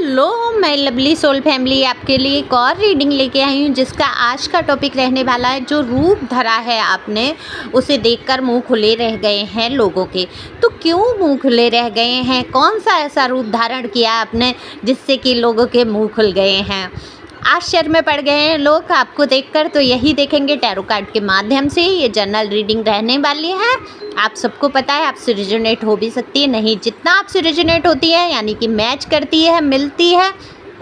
Hello मैं lovely soul family आपके लिए एक और रीडिंग लेके आई हूँ, जिसका आज का टॉपिक रहने वाला है जो रूप धरा है आपने उसे देखकर मुंह खुले रह गए हैं लोगों के। तो क्यों मुंह खुले रह गए हैं? कौन सा ऐसा रूप धारण किया आपने जिससे कि लोगों के मुंह खुल गए हैं? आश्चर्य में पड़ गए हैं लोग आपको देखकर। तो यही देखेंगे टैरो कार्ड के माध्यम से। ये जनरल रीडिंग रहने वाली है। आप सबको पता है आपसे रिजोनेट हो भी सकती है, नहीं जितना आपसे रिजोनेट होती है यानी कि मैच करती है, मिलती है,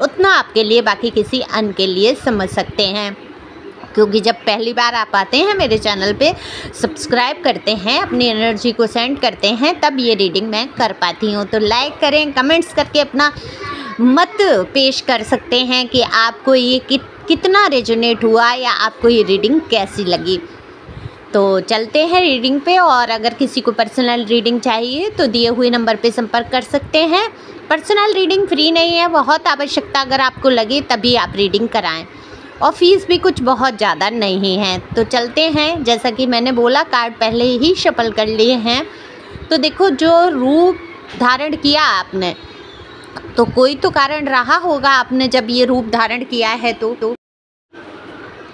उतना आपके लिए बाकी किसी अन्य के लिए समझ सकते हैं। क्योंकि जब पहली बार आप आते हैं मेरे चैनल पे, सब्सक्राइब करते हैं, अपनी एनर्जी को सेंड करते हैं, तब ये रीडिंग मैं कर पाती हूँ। तो लाइक करें, कमेंट्स करके अपना मत पेश कर सकते हैं कि आपको ये कितना रेजोनेट हुआ या आपको ये रीडिंग कैसी लगी। तो चलते हैं रीडिंग पे। और अगर किसी को पर्सनल रीडिंग चाहिए तो दिए हुए नंबर पे संपर्क कर सकते हैं। पर्सनल रीडिंग फ्री नहीं है, बहुत आवश्यकता अगर आपको लगे तभी आप रीडिंग कराएं, और फीस भी कुछ बहुत ज़्यादा नहीं है। तो चलते हैं। जैसा कि मैंने बोला, कार्ड पहले ही शफल कर लिए हैं। तो देखो, जो रूप धारण किया आपने, तो कोई तो कारण रहा होगा आपने जब ये रूप धारण किया है तो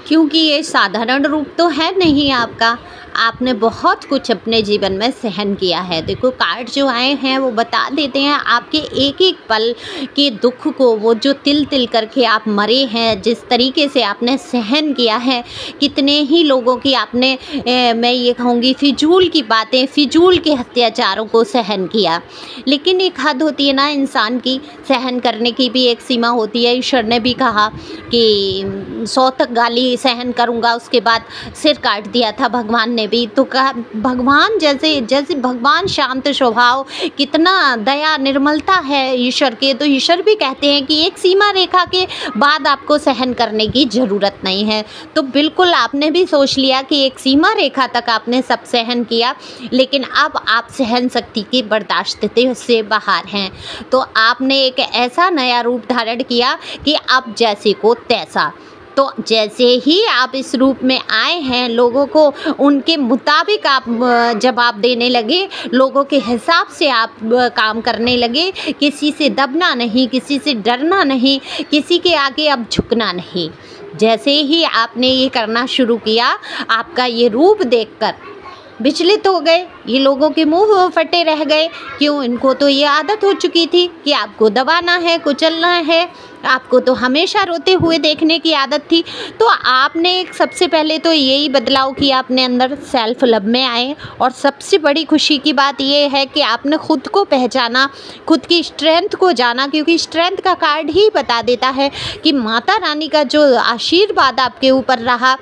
क्योंकि ये साधारण रूप तो है नहीं आपका। आपने बहुत कुछ अपने जीवन में सहन किया है। देखो, कार्ड जो आए हैं वो बता देते हैं आपके एक एक पल के दुख को, वो जो तिल तिल करके आप मरे हैं, जिस तरीके से आपने सहन किया है, कितने ही लोगों की आपने मैं ये कहूँगी फिजूल की बातें, फिजूल के अत्याचारों को सहन किया। लेकिन एक हद होती है ना इंसान की, सहन करने की भी एक सीमा होती है। ईश्वर ने भी कहा कि 100 तक गाली सहन करूँगा, उसके बाद सिर काट दिया था भगवान ने भी। तो कहा भगवान जैसे भगवान शांत स्वभाव, कितना दया निर्मलता है ईश्वर के। तो ईश्वर भी कहते हैं कि एक सीमा रेखा के बाद आपको सहन करने की ज़रूरत नहीं है। तो बिल्कुल आपने भी सोच लिया कि एक सीमा रेखा तक आपने सब सहन किया, लेकिन अब आप सहन शक्ति की बर्दाश्त से बाहर हैं। तो आपने एक ऐसा नया रूप धारण किया कि अब जैसे को तैसा। तो जैसे ही आप इस रूप में आए हैं, लोगों को उनके मुताबिक आप जवाब देने लगे, लोगों के हिसाब से आप काम करने लगे। किसी से दबना नहीं, किसी से डरना नहीं, किसी के आगे अब झुकना नहीं। जैसे ही आपने ये करना शुरू किया, आपका ये रूप देखकर विचलित हो गए, ये लोगों के मुंह फटे रह गए। क्यों? इनको तो ये आदत हो चुकी थी कि आपको दबाना है, कुचलना है, आपको तो हमेशा रोते हुए देखने की आदत थी। तो आपने सबसे पहले तो यही बदलाव किया अपने अंदर, सेल्फ लव में आए। और सबसे बड़ी खुशी की बात ये है कि आपने खुद को पहचाना, खुद की स्ट्रेंथ को जाना। क्योंकि स्ट्रेंथ का कार्ड ही बता देता है कि माता रानी का जो आशीर्वाद आपके ऊपर रहा,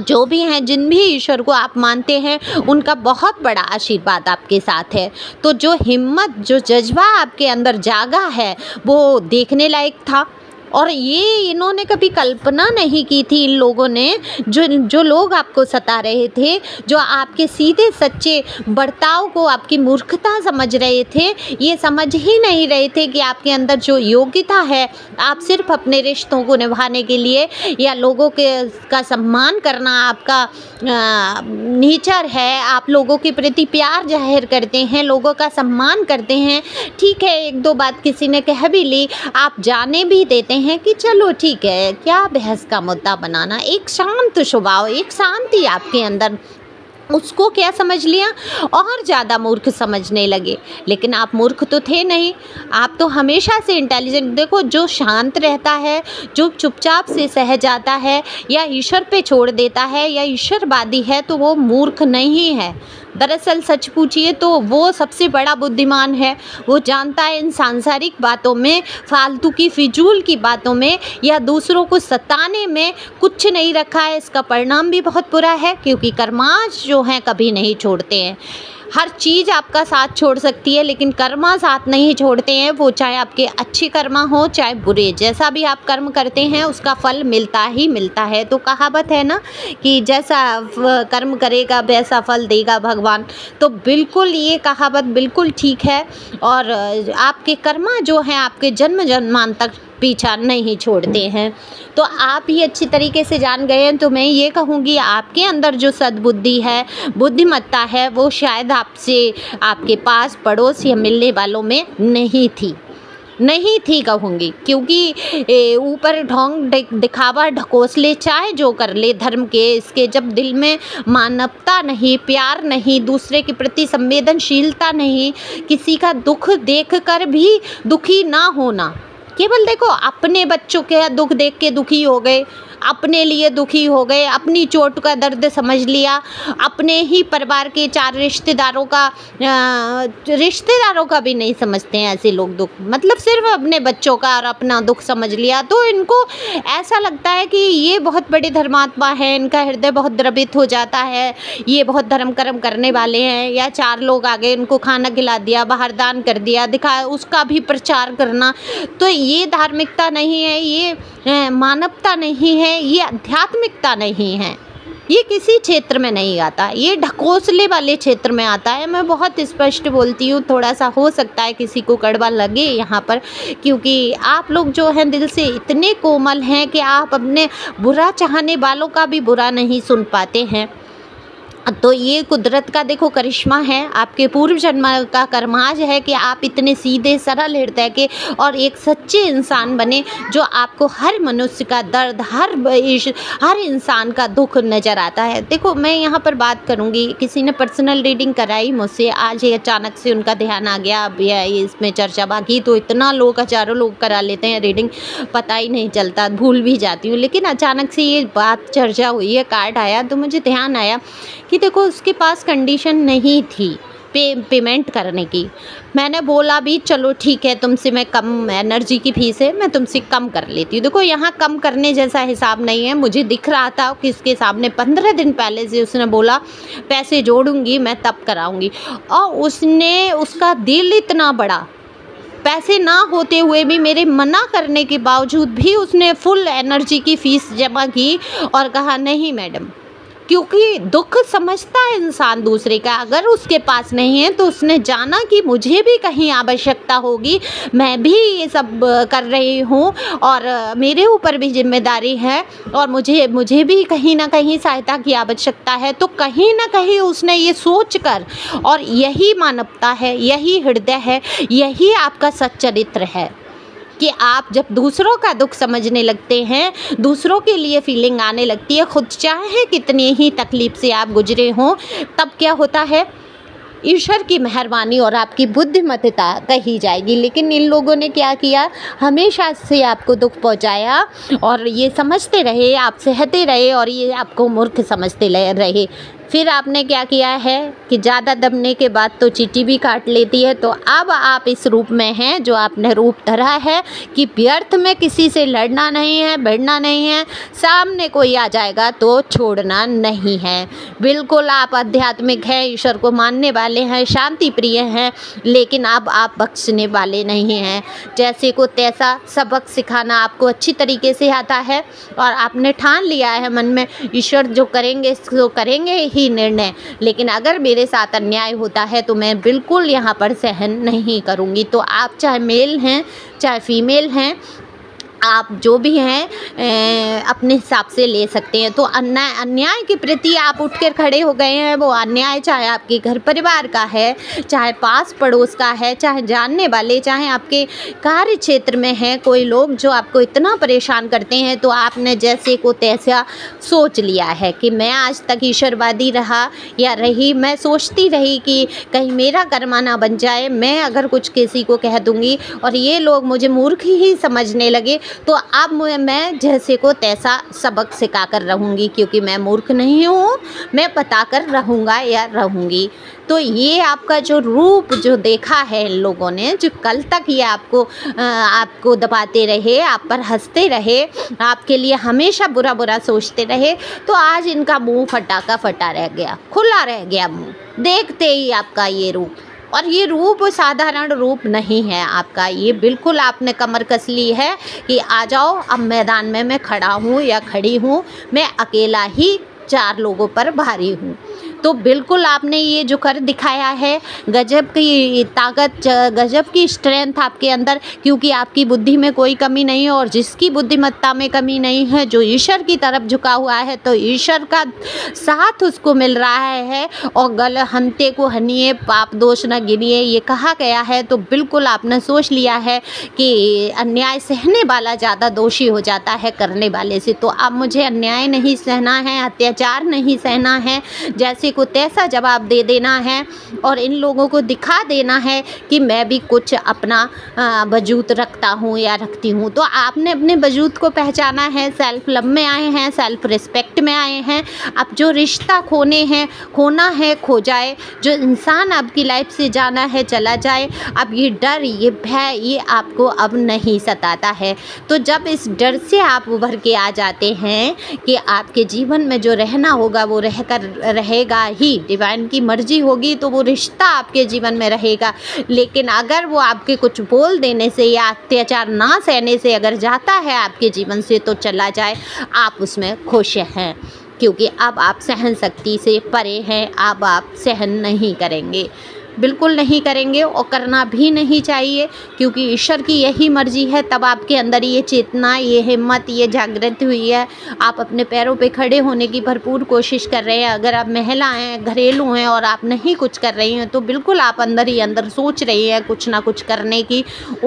जो भी हैं, जिन भी ईश्वर को आप मानते हैं, उनका बहुत बड़ा आशीर्वाद आपके साथ है। तो जो हिम्मत, जो जज्बा आपके अंदर जागा है, वो देखने लायक था। और ये इन्होंने कभी कल्पना नहीं की थी, इन लोगों ने, जो लोग आपको सता रहे थे, जो आपके सीधे सच्चे बर्ताव को आपकी मूर्खता समझ रहे थे, ये समझ ही नहीं रहे थे कि आपके अंदर जो योग्यता है, आप सिर्फ अपने रिश्तों को निभाने के लिए या लोगों का सम्मान करना आपका नेचर है। आप लोगों के प्रति प्यार जाहिर करते हैं, लोगों का सम्मान करते हैं। ठीक है, एक दो बात किसी ने कह भी ली, आप जाने भी देते हैं कि चलो ठीक है, क्या बहस का मुद्दा बनाना। एक शांत स्वभाव, एक शांति आपके अंदर, उसको क्या समझ लिया, और ज़्यादा मूर्ख समझने लगे। लेकिन आप मूर्ख तो थे नहीं, आप तो हमेशा से इंटेलिजेंट। देखो, जो शांत रहता है, जो चुपचाप से सह जाता है या ईश्वर पे छोड़ देता है या ईश्वरवादी है, तो वो मूर्ख नहीं है। दरअसल सच पूछिए तो वो सबसे बड़ा बुद्धिमान है। वो जानता है इन सांसारिक बातों में, फालतू की फिजूल की बातों में या दूसरों को सताने में कुछ नहीं रखा है। इसका परिणाम भी बहुत बुरा है, क्योंकि कर्माश जो हैं कभी नहीं छोड़ते हैं। हर चीज़ आपका साथ छोड़ सकती है, लेकिन कर्मा साथ नहीं छोड़ते हैं। वो चाहे आपके अच्छे कर्मा हो चाहे बुरे, जैसा भी आप कर्म करते हैं उसका फल मिलता ही मिलता है। तो कहावत है ना कि जैसा कर्म करेगा वैसा फल देगा भगवान। तो बिल्कुल ये कहावत बिल्कुल ठीक है। और आपके कर्मा जो हैं आपके जन्म जन्मांत तक पीछा नहीं छोड़ते हैं। तो आप ही अच्छी तरीके से जान गए हैं। तो मैं ये कहूँगी, आपके अंदर जो सद्बुद्धि है, बुद्धिमत्ता है, वो शायद आपसे, आपके पास पड़ोस या मिलने वालों में नहीं थी। नहीं थी कहूँगी, क्योंकि ऊपर ढोंग दिखावा ढकोसले चाहे जो कर ले धर्म के, इसके जब दिल में मानवता नहीं, प्यार नहीं, दूसरे के प्रति संवेदनशीलता नहीं, किसी का दुख देखकर भी दुखी ना होना, केवल देखो अपने बच्चों के दुख देख के दुखी हो गए, अपने लिए दुखी हो गए, अपनी चोट का दर्द समझ लिया, अपने ही परिवार के 4 रिश्तेदारों का भी नहीं समझते हैं ऐसे लोग दुख, मतलब सिर्फ अपने बच्चों का और अपना दुख समझ लिया। तो इनको ऐसा लगता है कि ये बहुत बड़े धर्मात्मा हैं, इनका हृदय बहुत द्रवित हो जाता है, ये बहुत धर्म कर्म करने वाले हैं, या 4 लोग आ गए इनको खाना खिला दिया, बाहर दान कर दिया, दिखा उसका भी प्रचार करना। तो ये धार्मिकता नहीं है, ये मानवता नहीं है, ये आध्यात्मिकता नहीं है, ये किसी क्षेत्र में नहीं आता, ये ढकोसले वाले क्षेत्र में आता है। मैं बहुत स्पष्ट बोलती हूँ, थोड़ा सा हो सकता है किसी को कड़वा लगे यहाँ पर, क्योंकि आप लोग जो हैं दिल से इतने कोमल हैं कि आप अपने बुरा चाहने वालों का भी बुरा नहीं सुन पाते हैं। तो ये कुदरत का देखो करिश्मा है, आपके पूर्व जन्म का कर्माज है कि आप इतने सीधे सरल हृदय के और एक सच्चे इंसान बने, जो आपको हर मनुष्य का दर्द, हर इंसान का दुख नज़र आता है। देखो मैं यहाँ पर बात करूँगी, किसी ने पर्सनल रीडिंग कराई मुझसे, आज ही अचानक से उनका ध्यान आ गया, अब इसमें चर्चा, बाकी तो इतना लोग, हज़ारों लोग करा लेते हैं रीडिंग, पता ही नहीं चलता, भूल भी जाती हूँ, लेकिन अचानक से ये बात चर्चा हुई है, कार्ड आया तो मुझे ध्यान आया कि देखो उसके पास कंडीशन नहीं थी पेमेंट करने की। मैंने बोला भी चलो ठीक है, तुमसे मैं कम एनर्जी की फीस है, मैं तुमसे कम कर लेती हूँ। देखो यहाँ कम करने जैसा हिसाब नहीं है, मुझे दिख रहा था कि इसके सामने 15 दिन पहले से उसने बोला पैसे जोड़ूंगी मैं तब कराऊंगी, और उसने, उसका दिल इतना बड़ा, पैसे ना होते हुए भी मेरे मना करने के बावजूद भी उसने फुल एनर्जी की फ़ीस जमा की और कहा नहीं मैडम, क्योंकि दुख समझता है इंसान दूसरे का, अगर उसके पास नहीं है तो उसने जाना कि मुझे भी कहीं आवश्यकता होगी, मैं भी ये सब कर रही हूँ और मेरे ऊपर भी जिम्मेदारी है और मुझे भी कहीं ना कहीं सहायता की आवश्यकता है। तो कहीं ना कहीं उसने ये सोचकर, और यही मानवता है, यही हृदय है, यही आपका सच्चरित्र है कि आप जब दूसरों का दुख समझने लगते हैं, दूसरों के लिए फीलिंग आने लगती है, खुद चाहे कितनी ही तकलीफ़ से आप गुजरे हों, तब क्या होता है, ईश्वर की मेहरबानी और आपकी बुद्धिमत्ता कही जाएगी। लेकिन इन लोगों ने क्या किया, हमेशा से आपको दुख पहुंचाया और ये समझते रहे, आप सहते रहे और ये आपको मूर्ख समझते रहे। फिर आपने क्या किया है कि ज़्यादा दबने के बाद तो चींटी भी काट लेती है। तो अब आप इस रूप में हैं जो आपने रूप धरा है कि व्यर्थ में किसी से लड़ना नहीं है, भिड़ना नहीं है, सामने कोई आ जाएगा तो छोड़ना नहीं है। बिल्कुल आप आध्यात्मिक हैं, ईश्वर को मानने वाले हैं, शांति प्रिय हैं, लेकिन अब आप बख्शने वाले नहीं हैं। जैसे को तैसा सबक सिखाना आपको अच्छी तरीके से आता है और आपने ठान लिया है मन में, ईश्वर जो करेंगे सो करेंगे ही निर्णय, लेकिन अगर मेरे साथ अन्याय होता है तो मैं बिल्कुल यहाँ पर सहन नहीं करूँगी। तो आप चाहे मेल हैं चाहे फीमेल हैं, आप जो भी हैं अपने हिसाब से ले सकते हैं। तो अन्याय के प्रति आप उठकर खड़े हो गए हैं, वो अन्याय चाहे आपके घर परिवार का है, चाहे पास पड़ोस का है, चाहे जानने वाले, चाहे आपके कार्य क्षेत्र में है कोई लोग जो आपको इतना परेशान करते हैं, तो आपने जैसे को तैसा सोच लिया है कि मैं आज तक ईश्वरवादी रहा या रही, मैं सोचती रही कि कहीं मेरा कर्मा ना बन जाए, मैं अगर कुछ किसी को कह दूँगी और ये लोग मुझे मूर्ख ही समझने लगे, तो अब मैं जैसे को तैसा सबक सिखा कर रहूँगी, क्योंकि मैं मूर्ख नहीं हूँ, मैं बता कर रहूँगा या रहूँगी। तो ये आपका जो रूप जो देखा है इन लोगों ने, जो कल तक ये आपको दबाते रहे, आप पर हंसते रहे, आपके लिए हमेशा बुरा बुरा सोचते रहे, तो आज इनका मुंह फटा का फटा रह गया, खुला रह गया मुंह देखते ही आपका ये रूप। और ये रूप साधारण रूप नहीं है आपका, ये बिल्कुल आपने कमर कस ली है कि आ जाओ अब मैदान में मैं खड़ा हूँ या खड़ी हूँ, मैं अकेला ही 4 लोगों पर भारी हूँ। तो बिल्कुल आपने ये जो कर दिखाया है, गजब की ताकत, गजब की स्ट्रेंथ आपके अंदर, क्योंकि आपकी बुद्धि में कोई कमी नहीं है और जिसकी बुद्धिमत्ता में कमी नहीं है, जो ईश्वर की तरफ झुका हुआ है, तो ईश्वर का साथ उसको मिल रहा है। और गल हंते को हनिए पाप दोष न गिनिए, ये कहा गया है। तो बिल्कुल आपने सोच लिया है कि अन्याय सहने वाला ज़्यादा दोषी हो जाता है करने वाले से। तो अब मुझे अन्याय नहीं सहना है, अत्याचार नहीं सहना है, जैसे को तैसा जवाब दे देना है और इन लोगों को दिखा देना है कि मैं भी कुछ अपना वजूद रखता हूँ या रखती हूँ। तो आपने अपने वजूद को पहचाना है, सेल्फ लव में आए हैं, सेल्फ रिस्पेक्ट में आए हैं। अब जो रिश्ता खोना है खो जाए, जो इंसान आपकी लाइफ से जाना है चला जाए। अब ये डर, ये भय, ये आपको अब नहीं सताता है। तो जब इस डर से आप उभर के आ जाते हैं कि आपके जीवन में जो रहना होगा वो रहेगा ही, डिवाइन की मर्जी होगी तो वो रिश्ता आपके जीवन में रहेगा। लेकिन अगर वो आपके कुछ बोल देने से या अत्याचार ना सहने से अगर जाता है आपके जीवन से, तो चला जाए, आप उसमें खुश हैं, क्योंकि अब आप सहन शक्ति से परे हैं। अब आप सहन नहीं करेंगे, बिल्कुल नहीं करेंगे और करना भी नहीं चाहिए, क्योंकि ईश्वर की यही मर्जी है। तब आपके अंदर ये चेतना, ये हिम्मत, ये जागृति हुई है। आप अपने पैरों पे खड़े होने की भरपूर कोशिश कर रहे हैं। अगर आप महिला हैं, घरेलू हैं और आप नहीं कुछ कर रही हैं, तो बिल्कुल आप अंदर ही अंदर सोच रही हैं कुछ ना कुछ करने की,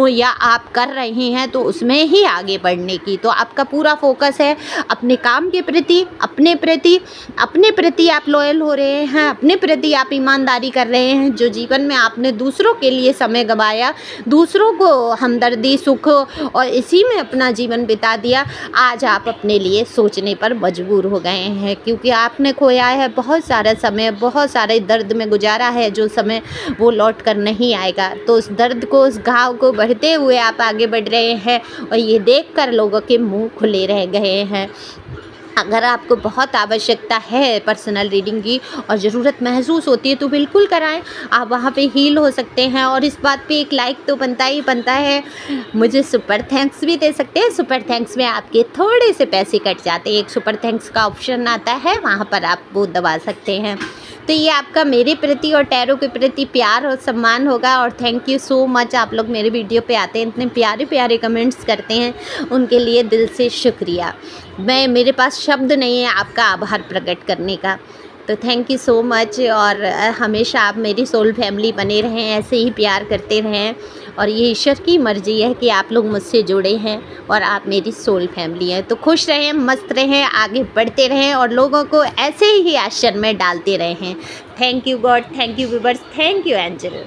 या आप कर रही हैं तो उसमें ही आगे बढ़ने की। तो आपका पूरा फोकस है अपने काम के प्रति, अपने प्रति आप लॉयल हो रहे हैं, अपने प्रति आप ईमानदारी कर रहे हैं। जो जीवन में आपने दूसरों के लिए समय गंवाया, दूसरों को हमदर्दी, सुख और इसी में अपना जीवन बिता दिया, आज आप अपने लिए सोचने पर मजबूर हो गए हैं, क्योंकि आपने खोया है बहुत सारा समय, बहुत सारे दर्द में गुजारा है, जो समय वो लौट कर नहीं आएगा। तो उस दर्द को, उस घाव को बढ़ते हुए आप आगे बढ़ रहे हैं और ये देखकर लोगों के मुंह खुले रह गए हैं। अगर आपको बहुत आवश्यकता है पर्सनल रीडिंग की और ज़रूरत महसूस होती है, तो बिल्कुल कराएं, आप वहाँ पे हील हो सकते हैं। और इस बात पे एक लाइक तो बनता ही बनता है। मुझे सुपर थैंक्स भी दे सकते हैं, सुपर थैंक्स में आपके थोड़े से पैसे कट जाते हैं, एक सुपर थैंक्स का ऑप्शन आता है, वहाँ पर आप वो दबा सकते हैं। तो ये आपका मेरे प्रति और टैरो के प्रति प्यार और सम्मान होगा। और थैंक यू सो मच, आप लोग मेरे वीडियो पे आते हैं, इतने प्यारे प्यारे कमेंट्स करते हैं, उनके लिए दिल से शुक्रिया। मेरे पास शब्द नहीं है आपका आभार प्रकट करने का। तो थैंक यू सो मच, और हमेशा आप मेरी सोल फैमिली बने रहें, ऐसे ही प्यार करते रहें। और ये ईश्वर की मर्जी है कि आप लोग मुझसे जुड़े हैं और आप मेरी सोल फैमिली हैं। तो खुश रहें, मस्त रहें, आगे बढ़ते रहें और लोगों को ऐसे ही आश्चर्य में डालते रहें। Thank you God, thank you viewers, thank you angel.